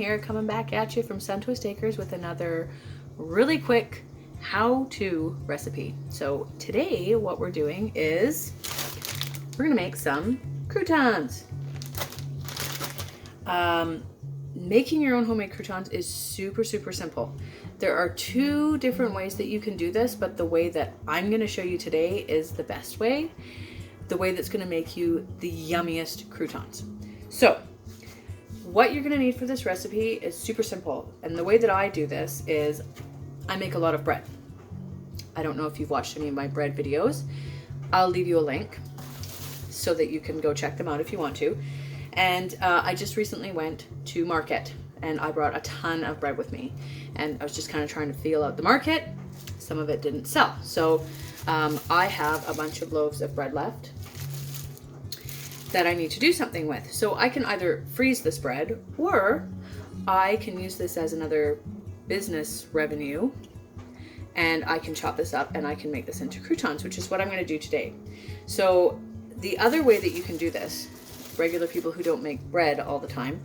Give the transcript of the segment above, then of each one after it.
here, coming back at you from Sun Twist Acres with another really quick how-to recipe. So today what we're doing is we're gonna make some croutons. Making your own homemade croutons is super simple. There are two different ways that you can do this, but the way that I'm gonna show you today is the best way, the way that's gonna make you the yummiest croutons. So what you're gonna need for this recipe is super simple. And the way that I do this is I make a lot of bread. I don't know if you've watched any of my bread videos. I'll leave you a link so that you can go check them out if you want to. And I just recently went to market and I brought a ton of bread with me. And I was just kind of trying to feel out the market. Some of it didn't sell. So I have a bunch of loaves of bread left that I need to do something with. So I can either freeze this bread or I can use this as another business revenue, and I can chop this up and I can make this into croutons, which is what I'm going to do today. So the other way that you can do this, regular people who don't make bread all the time,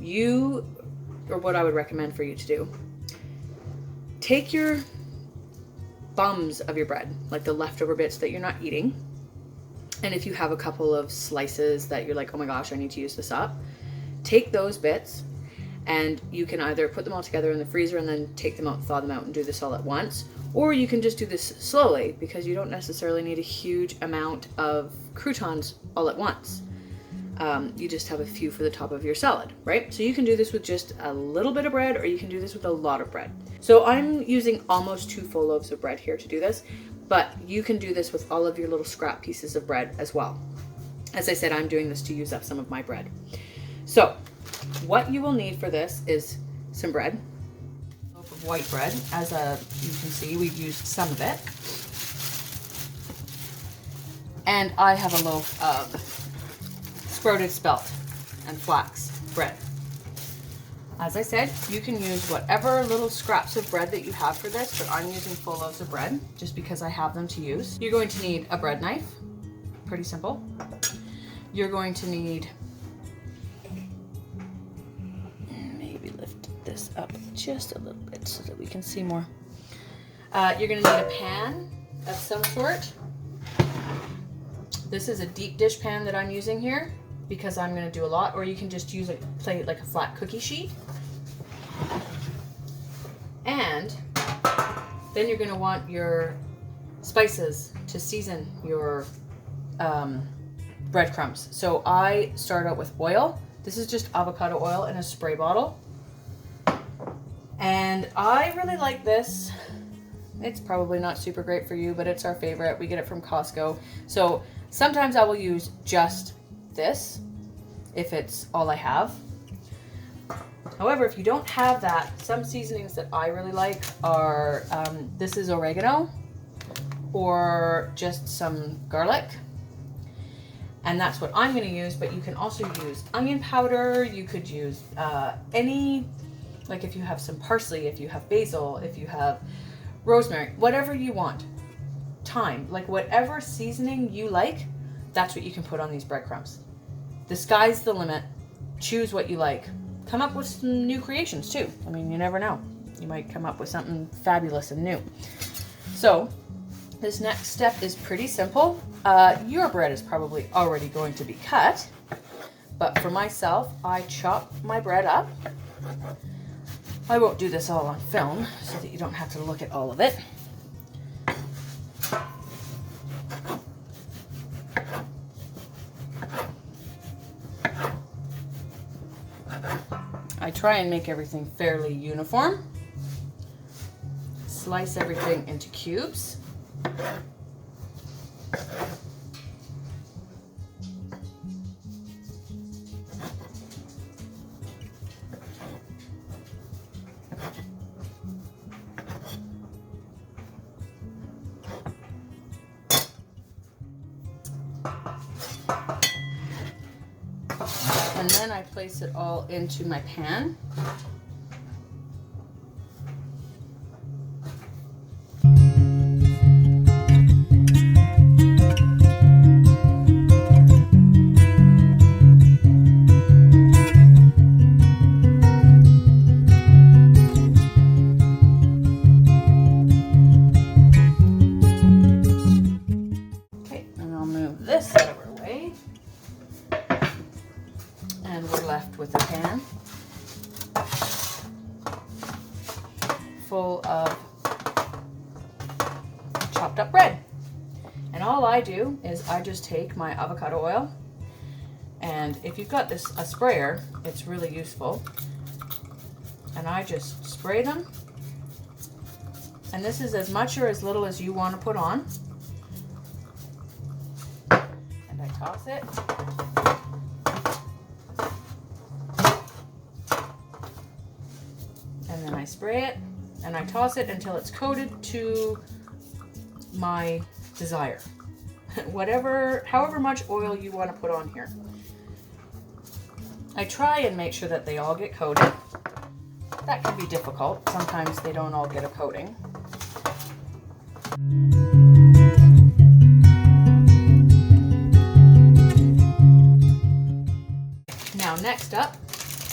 or what I would recommend for you to do, take your bums of your bread, like the leftover bits that you're not eating, and if you have a couple of slices that you're like, oh my gosh, I need to use this up, take those bits and you can either put them all together in the freezer and then take them out, thaw them out and do this all at once, or you can just do this slowly because you don't necessarily need a huge amount of croutons all at once. You just have a few for the top of your salad, right? So you can do this with just a little bit of bread, or you can do this with a lot of bread. So I'm using almost 2 full loaves of bread here to do this, but you can do this with all of your little scrap pieces of bread as well. As I said, I'm doing this to use up some of my bread. So what you will need for this is some bread, a loaf of white bread. As you can see, we've used some of it. And I have a loaf of sprouted spelt and flax bread. As I said, you can use whatever little scraps of bread that you have for this, but I'm using full loaves of bread just because I have them to use. You're going to need a bread knife, pretty simple. You're going to need, maybe lift this up just a little bit so that we can see more. You're going to need a pan of some sort. This is a deep dish pan that I'm using here because I'm going to do a lot, or you can just use a plate like a flat cookie sheet. And then you're going to want your spices to season your breadcrumbs. So I start out with oil. This is just avocado oil in a spray bottle. And I really like this. It's probably not super great for you, but it's our favorite. We get it from Costco. So sometimes I will use just this if it's all I have. However, if you don't have that, some seasonings that I really like are, this is oregano or just some garlic. And that's what I'm going to use, but you can also use onion powder. You could use any, like if you have some parsley, if you have basil, if you have rosemary, whatever you want. Thyme, like whatever seasoning you like, that's what you can put on these breadcrumbs. The sky's the limit. Choose what you like. Come up with some new creations too. I mean, you never know. You might come up with something fabulous and new. So this next step is pretty simple. Your bread is probably already going to be cut, but for myself, I chop my bread up. I won't do this all on film so that you don't have to look at all of it. I try and make everything fairly uniform. Slice everything into cubes. And then I place it all into my pan. chopped up bread. And all I do is I just take my avocado oil, and if you've got a sprayer, it's really useful. And I just spray them. And this is as much or as little as you want to put on. And I toss it. And then I spray it, and I toss it until it's coated to my desire. However much oil you want to put on here. I try and make sure that they all get coated. That can be difficult. Sometimes they don't all get a coating. Now next up,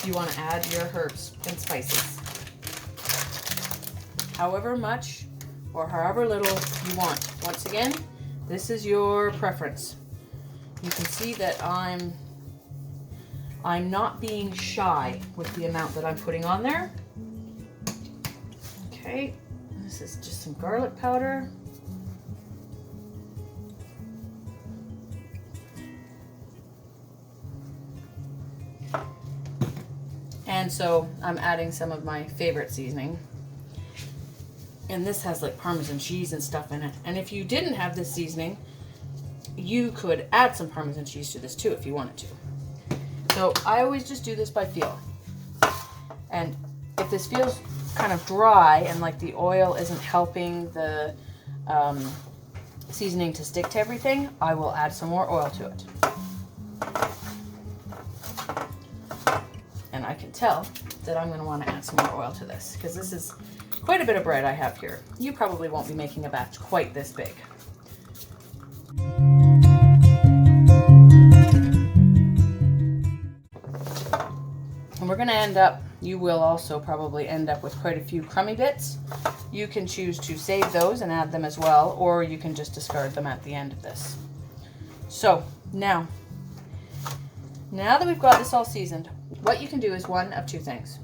you want to add your herbs and spices. However much or however little you want. Once again, this is your preference. You can see that I'm not being shy with the amount that I'm putting on there. Okay, this is just some garlic powder. And so I'm adding some of my favorite seasoning. And this has like Parmesan cheese and stuff in it. And if you didn't have this seasoning, you could add some Parmesan cheese to this too if you wanted to. So I always just do this by feel. And if this feels kind of dry and like the oil isn't helping the seasoning to stick to everything, I will add some more oil to it. And I can tell that I'm going to want to add some more oil to this because this is quite a bit of bread I have here. You probably won't be making a batch quite this big. And we're going to you will also probably end up with quite a few crummy bits. You can choose to save those and add them as well, or you can just discard them at the end of this. So now that we've got this all seasoned, what you can do is one of two things.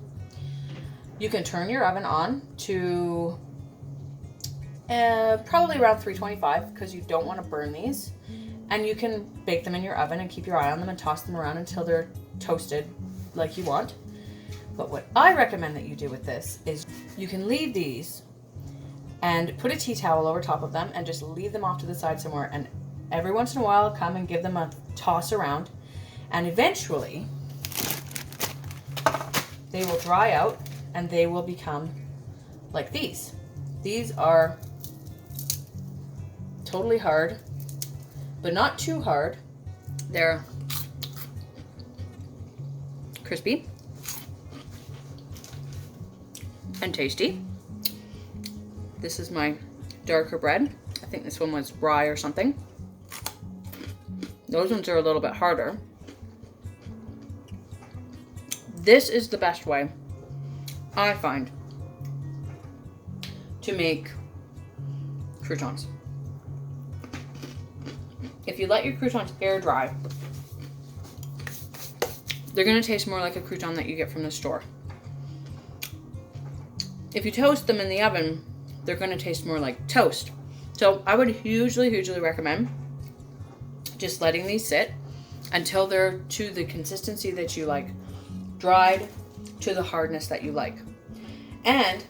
You can turn your oven on to probably around 325 because you don't want to burn these. And you can bake them in your oven and keep your eye on them and toss them around until they're toasted like you want. But what I recommend that you do with this is you can leave these and put a tea towel over top of them and just leave them off to the side somewhere, and every once in a while come and give them a toss around, and eventually they will dry out and they will become like these. These are totally hard, but not too hard. They're crispy and tasty. This is my darker bread. I think this one was rye or something. Those ones are a little bit harder. This is the best way, I find, to make croutons. If you let your croutons air dry, they're going to taste more like a crouton that you get from the store. If you toast them in the oven, they're going to taste more like toast. So I would hugely recommend just letting these sit until they're to the consistency that you like, dried to the hardness that you like. And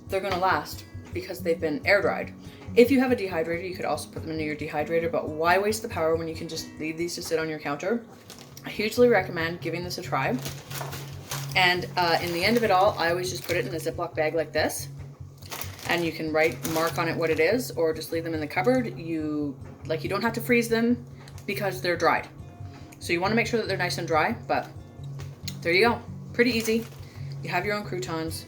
they're going to last because they've been air dried. If you have a dehydrator, you could also put them into your dehydrator, but why waste the power when you can just leave these to sit on your counter? I hugely recommend giving this a try. And in the end of it all, I always just put it in a Ziploc bag like this. And you can mark on it what it is, or just leave them in the cupboard. You don't have to freeze them because they're dried. So you want to make sure that they're nice and dry, but there you go. Pretty easy. You have your own croutons,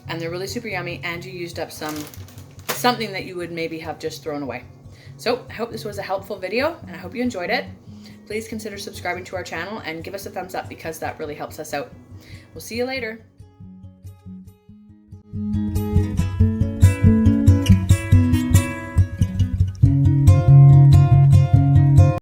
and they're really super yummy, and you used up something that you would maybe have just thrown away. So I hope this was a helpful video, and I hope you enjoyed it. Please consider subscribing to our channel and give us a thumbs up because that really helps us out. We'll see you later.